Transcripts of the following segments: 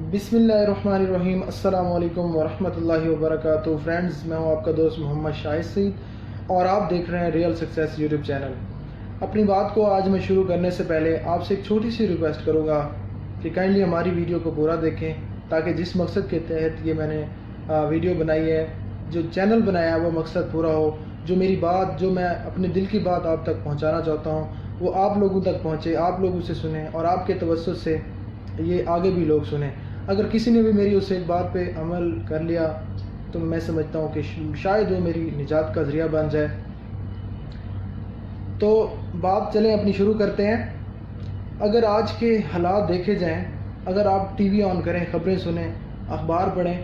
बिस्मिल्लाहिर्रहमानिर्रहीम। अस्सलाम वालेकुम वरहमतुल्लाहि वबरकातुहू। फ्रेंड्स, मैं हूं आपका दोस्त मोहम्मद शाहिद सईद और आप देख रहे हैं रियल सक्सेस यूट्यूब चैनल। अपनी बात को आज मैं शुरू करने से पहले आपसे एक छोटी सी रिक्वेस्ट करूंगा कि काइंडली हमारी वीडियो को पूरा देखें, ताकि जिस मकसद के तहत ये मैंने वीडियो बनाई है, जो चैनल बनाया है, वो मकसद पूरा हो। जो मेरी बात, जो मैं अपने दिल की बात आप तक पहुँचाना चाहता हूँ, वो आप लोगों तक पहुँचे, आप लोग उसे सुने और आपके तवज्जुह से ये आगे भी लोग सुने। अगर किसी ने भी मेरी उस एक बात पे अमल कर लिया तो मैं समझता हूँ कि शायद वो मेरी निजात का ज़रिया बन जाए। तो बात चलें अपनी शुरू करते हैं। अगर आज के हालात देखे जाएं, अगर आप टीवी ऑन करें, ख़बरें सुनें, अखबार पढ़ें,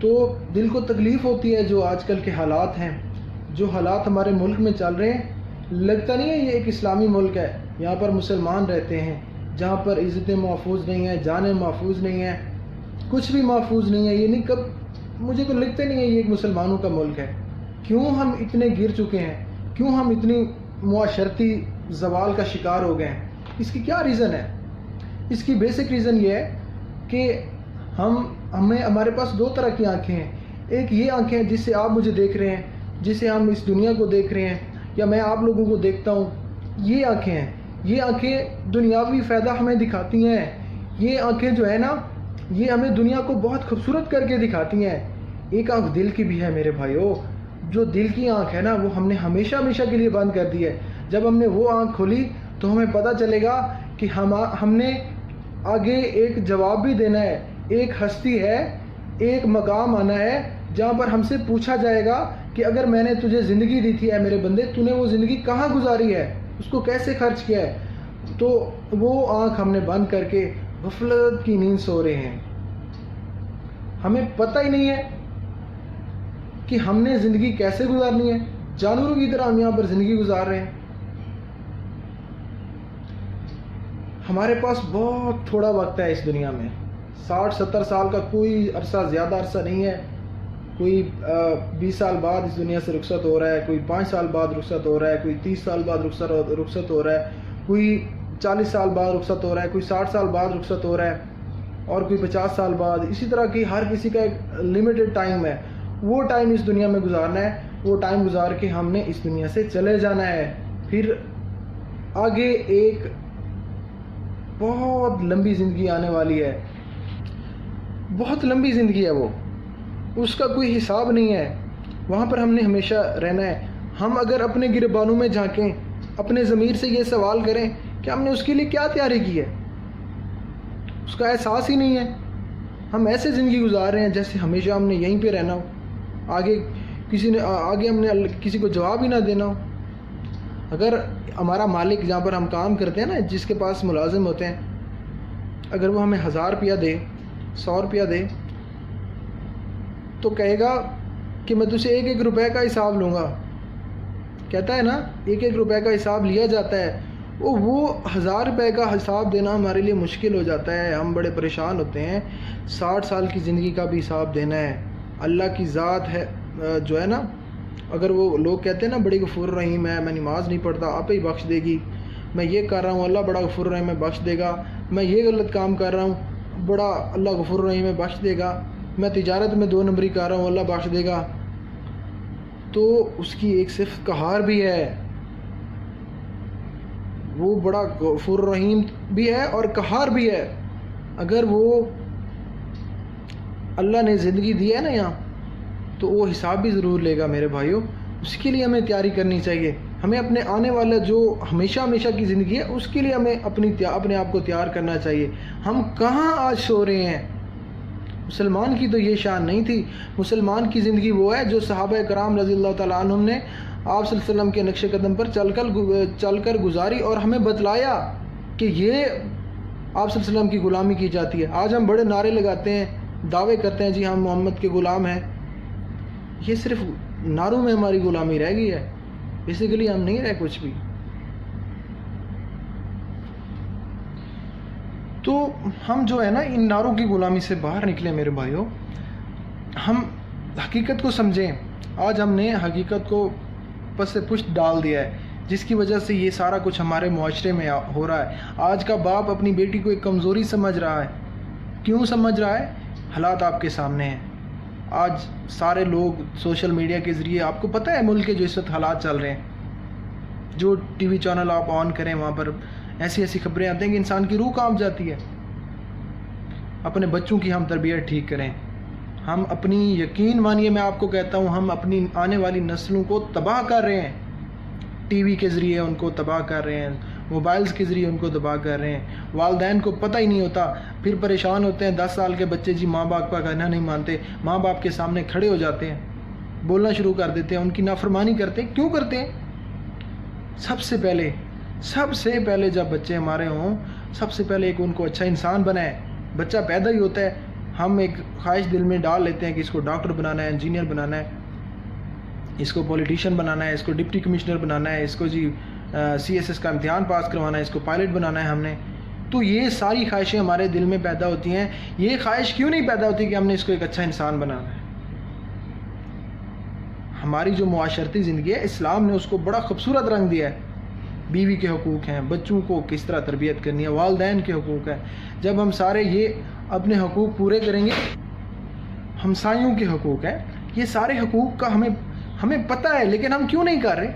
तो दिल को तकलीफ़ होती है। जो आजकल के हालात हैं, जो हालात हमारे मुल्क में चल रहे हैं, लगता नहीं है ये एक इस्लामी मुल्क है। यहाँ पर मुसलमान रहते हैं, जहाँ पर इज़्ज़तें महफूज नहीं हैं, जानें महफूज नहीं हैं, कुछ भी महफूज नहीं है। ये नहीं, कब मुझे तो लगता नहीं है ये एक मुसलमानों का मुल्क है। क्यों हम इतने गिर चुके हैं, क्यों हम इतनी मुआशरती ज़वाल का शिकार हो गए हैं? इसकी क्या रीज़न है? इसकी बेसिक रीज़न ये है कि हमारे पास दो तरह की आंखें हैं। एक ये आंखें हैं जिससे आप मुझे देख रहे हैं, जिससे हम इस दुनिया को देख रहे हैं, या मैं आप लोगों को देखता हूँ। ये आंखें हैं, ये आंखें दुनियावी फ़ायदा हमें दिखाती हैं। ये आंखें जो है ना, ये हमें दुनिया को बहुत खूबसूरत करके दिखाती हैं। एक आंख दिल की भी है मेरे भाइयों। जो दिल की आंख है ना, वो हमने हमेशा हमेशा के लिए बंद कर दी है। जब हमने वो आंख खोली तो हमें पता चलेगा कि हमने आगे एक जवाब भी देना है। एक हस्ती है, एक मकाम आना है जहाँ पर हमसे पूछा जाएगा कि अगर मैंने तुझे ज़िंदगी दी थी, है मेरे बंदे, तूने वो ज़िंदगी कहाँ गुजारी है, उसको कैसे खर्च किया है? तो वो आंख हमने बंद करके गफलत की नींद सो रहे हैं। हमें पता ही नहीं है कि हमने ज़िंदगी कैसे गुजारनी है। जानवरों की तरह हम यहाँ पर ज़िंदगी गुजार रहे हैं। हमारे पास बहुत थोड़ा वक्त है इस दुनिया में। 60-70 साल का कोई अरसा, ज़्यादा अरसा नहीं है। कोई 20 साल बाद इस दुनिया से रुखसत हो रहा है, कोई 5 साल बाद रुखसत हो रहा है, कोई 30 साल बाद रुखसत हो रहा है, कोई 40 साल बाद रुखसत हो रहा है, कोई 60 साल बाद रुखसत हो रहा है, और कोई 50 साल बाद। इसी तरह की हर किसी का एक लिमिटेड टाइम है। वो टाइम इस दुनिया में गुजारना है, वो टाइम गुजार के हमने इस दुनिया से चले जाना है। फिर आगे एक बहुत लंबी ज़िंदगी आने वाली है, बहुत लंबी ज़िंदगी है वो, उसका कोई हिसाब नहीं है। वहाँ पर हमने हमेशा रहना है। हम अगर अपने गिरबानों में झांकें, अपने ज़मीर से ये सवाल करें कि हमने उसके लिए क्या तैयारी की है, उसका एहसास ही नहीं है। हम ऐसे ज़िंदगी गुजार रहे हैं जैसे हमेशा हमने यहीं पे रहना हो, आगे हमने किसी को जवाब ही ना देना हो। अगर हमारा मालिक, जहाँ पर हम काम करते हैं ना, जिसके पास मुलाजिम होते हैं, अगर वो हमें 1000 रुपया दे, 100 रुपया दे, तो कहेगा कि मैं तुझसे 1-1 रुपये का हिसाब लूँगा। कहता है ना, 1-1 रुपये का हिसाब लिया जाता है। वो 1000 रुपये का हिसाब देना हमारे लिए मुश्किल हो जाता है। हम बड़े परेशान होते हैं। 60 साल की ज़िंदगी का भी हिसाब देना है। अल्लाह की ज़ात है जो है ना, अगर वो लोग कहते हैं ना, बड़ी गफूर रहीम है, मैं नमाज़ नहीं पढ़ता, आप ही बख्श देगी। मैं ये कर रहा हूँ, अल्लाह बड़ा गफूर रहीम है, बख्श देगा। मैं ये गलत काम कर रहा हूँ, बड़ा अल्लाह गफूर रहीम है, बख्श देगा। मैं तिजारत में 2 नंबरी कर रहा हूँ, अल्लाह बख्श देगा। तो उसकी एक सिर्फ कहार भी है। वो बड़ा गफूर रहीम भी है और कहार भी है। अगर वो अल्लाह ने ज़िंदगी दी है ना यहाँ, तो वो हिसाब भी ज़रूर लेगा मेरे भाइयों। उसके लिए हमें तैयारी करनी चाहिए। हमें अपने आने वाला जो हमेशा हमेशा की ज़िंदगी है, उसके लिए हमें अपने आप को तैयार करना चाहिए। हम कहाँ आज सो रहे हैं? मुसलमान की तो ये शान नहीं थी। मुसलमान की ज़िंदगी वो है जो सहाबा कराम रज़ियल्लाहु तआला अन्हुम ने आप सल्लल्लाहु अलैहि वसल्लम के नक्शे कदम पर चलकर गुजारी और हमें बतलाया कि ये आप सल्लल्लाहु अलैहि वसल्लम की ग़ुलामी की जाती है। आज हम बड़े नारे लगाते हैं, दावे करते हैं, जी हम मोहम्मद के ग़ुलाम हैं। ये सिर्फ नारों में हमारी ग़ुलामी रह गई है, बेसिकली हम नहीं रहे कुछ भी। तो हम जो है ना, इन नारों की ग़ुलामी से बाहर निकले मेरे भाइयों। हम हकीकत को समझें। आज हमने हकीकत को पस से पुष्ट डाल दिया है, जिसकी वजह से ये सारा कुछ हमारे मुआशरे में हो रहा है। आज का बाप अपनी बेटी को एक कमज़ोरी समझ रहा है। کیوں سمجھ رہا ہے؟ حالات آپ کے سامنے ہیں. آج سارے لوگ سوشل میڈیا کے ذریعے، آپ کو پتہ ہے ملک کے جو اس وقت حالات چل رہے ہیں، جو ٹی وی چینل آپ آن کریں وہاں پر ایسی ایسی خبریں آتی ہیں کہ انسان کی روح کانپ جاتی ہے. اپنے بچوں کی ہم تربیت ٹھیک کریں. ہم اپنی، یقین مانیے میں آپ کو کہتا ہوں، ہم اپنی آنے والی نسلوں کو تباہ کر رہے ہیں. ٹی وی کے ذریعے ان کو تباہ کر رہے ہیں، موبائلز کے ذریعے ان کو تباہ کر رہے ہیں. والدین کو پتہ ہی نہیں ہوتا، پھر پریشان ہوتے ہیں. 10 سال کے بچے جی ماں باپ کا کہنا نہیں مانتے، ماں باپ کے سامنے کھڑے ہو جاتے ہیں، بولنا شروع کر دیتے ہیں، ان کی نافرمانی کرتے ہیں. کیوں کرتے ہیں؟ سب سے پہلے جب بچے ہمارے ہوں، سب سے پہلے ایک ان کو اچھا انسان بنائیں. بچہ پیدا ہی ہوتا ہے، ہم ایک خواہش دل میں ڈال لیتے ہیں کہ اس کو ڈاکٹر بنانا ہے، انجینئر بنانا ہے، اس کو پولیٹیشین بنانا ہے، اس کو ڈپٹی کمشنر بنانا ہے، اس کو جی CSS کا امتحان پاس کروانا ہے، اس کو پائلٹ بنانا ہے ہم نے. تو یہ ساری خواہشیں ہمارے دل میں پیدا ہوتی ہیں. یہ خواہش کیوں نہیں پیدا ہوتی کہ ہم نے اس کو ایک اچھا انسان بنانا ہے؟ ہماری جو معاشرتی زندگی ہے، اسلام نے اس کو بڑا خوبصورت رنگ دیا ہے. بیوی کے حقوق ہیں، بچوں کو کس طرح تربیت کرنی ہے، والدین کے حقوق ہیں. جب ہم سارے یہ اپنے حقوق پورے کریں گے، ہمسایوں کے حقوق ہیں، یہ سارے حقوق کا ہمیں پتہ ہے، لیکن ہم کیوں نہیں کر رہے؟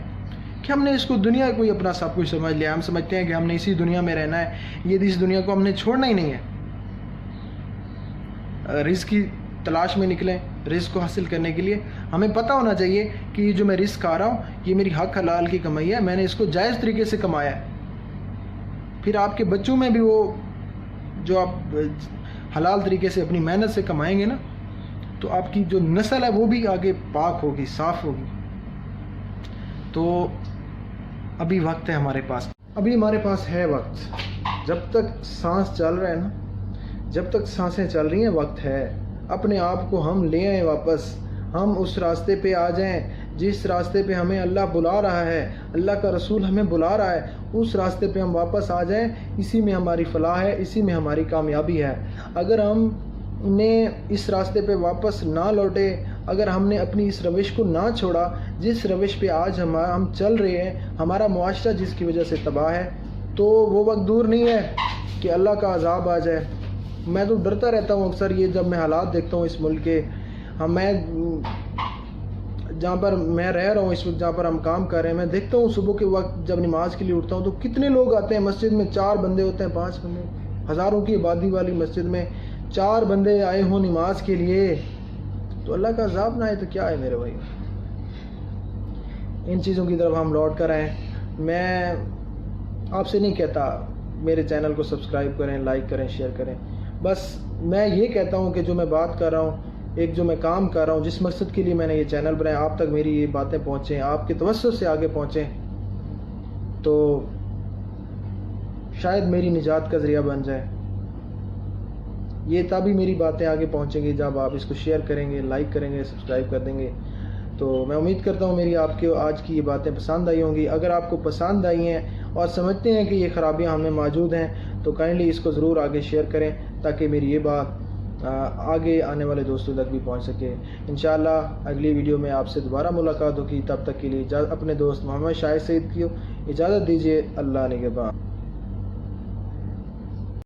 کہ ہم نے اس کو دنیا کو ہی اپنا سب کچھ سمجھ لیا. ہم سمجھتے ہیں کہ ہم نے اسی دنیا میں رہنا ہے، یہ اس دنیا کو ہم نے چھوڑنا ہی نہیں ہے. رزق کی تلاش میں نکلیں. رزق کو حاصل کرنے کے لیے ہمیں پتہ ہونا چاہیے کہ یہ جو میں رزق کھا رہا ہوں، یہ میری حق حلال کی کمائی ہے، میں نے اس کو جائز طریقے سے کمایا ہے. پھر آپ کے بچوں میں بھی وہ جو آپ حلال طریقے سے اپنی محنت سے کمائیں گے نا، تو آپ کی جو نسل ہے وہ بھی آگے پاک ہوگی، صاف ہوگی. تو ابھی وقت ہے ہمارے پاس ہے وقت. جب تک سانس چل رہا ہے نا، جب تک سانسیں چل رہی ہیں، وقت ہے. اپنے آپ کو ہم لے آئیں واپس. ہم اس راستے پہ آ جائیں جس راستے پہ ہمیں اللہ بلا رہا ہے، اللہ کا رسول ہمیں بلا رہا ہے. اس راستے پہ ہم واپس آ جائیں. اسی میں ہماری فلاح ہے، اسی میں ہماری کامیابی ہے. اگر ہم نے اس راستے پہ واپس نہ لوٹے، اگر ہم نے اپنی اس روش کو نہ چھوڑا جس روش پہ آج ہم چل رہے ہیں، ہمارا معاشرہ جس کی وجہ سے تباہ ہے، تو وہ وقت دور نہیں ہے کہ اللہ کا عذاب آ جائے. میں تو ڈرتا رہتا ہوں اکثر، یہ جب میں حالات دیکھتا ہوں اس ملک کے. میں جہاں پر میں رہ رہا ہوں اس وقت، جہاں پر ہم کام کر رہے ہیں، میں دیکھتا ہوں صبح کے وقت جب نماز کے لیے اٹھتا ہوں تو کتنے لوگ آتے ہیں مسجد میں. 4 بندے ہوتے ہیں، 5 بندے، ہزاروں کی آبادی والی مسجد میں 4 بندے آئے ہوں نماز کے لیے. تو اللہ کا عذاب نہ آئے تو کیا ہے میرے بھائی؟ ان چیزوں کی طرف ہم لوٹ کر آئیں. میں آپ سے نہیں کہتا میرے چینل کو سبسکرائب کریں، لائک کریں، شیئر کریں. بس میں یہ کہتا ہوں کہ جو میں بات کر رہا ہوں، ایک جو میں کام کر رہا ہوں، جس مقصد کے لیے میں نے یہ چینل بنایا، آپ تک میری یہ باتیں پہنچیں، آپ کے توسط سے آگے پہنچیں، تو شاید میری نجات کا ذریعہ بن جائے. یہ تبھی میری باتیں آگے پہنچیں گی جب آپ اس کو شیئر کریں گے، لائک کریں گے، سبسکرائب کر دیں گے. تو میں امید کرتا ہوں میری آپ کے آج کی یہ باتیں پسند آئی ہوں گی. اگر آپ کو پسند آئی ہیں اور سمجھتے ہیں کہ یہ خرابیاں ہم میں موجود ہیں، تو کائنڈلی اس کو ضرور آگے شیئر کریں تاکہ میری یہ بات آگے آنے والے دوستوں تک بھی پہنچ سکے. انشاءاللہ اگلی ویڈیو میں آپ سے دوبارہ ملاقات ہوگی. تب تک کے لیے اپنے دوست محمد شاہد سعید کی اجازت دیجیے. اللہ نگہبان.